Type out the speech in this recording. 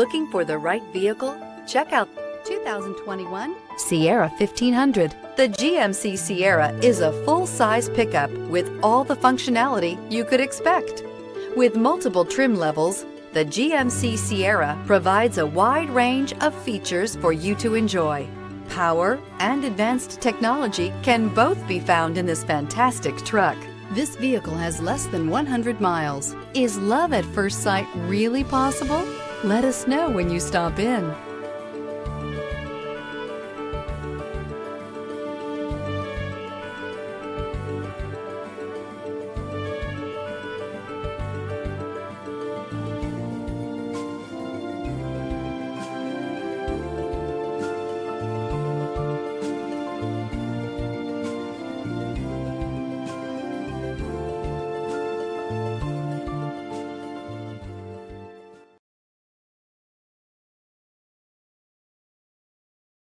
Looking for the right vehicle? Check out 2021 Sierra 1500. The GMC Sierra is a full-size pickup with all the functionality you could expect. With multiple trim levels, the GMC Sierra provides a wide range of features for you to enjoy. Power and advanced technology can both be found in this fantastic truck. This vehicle has less than 100 miles. Is love at first sight really possible? Let us know when you stop in.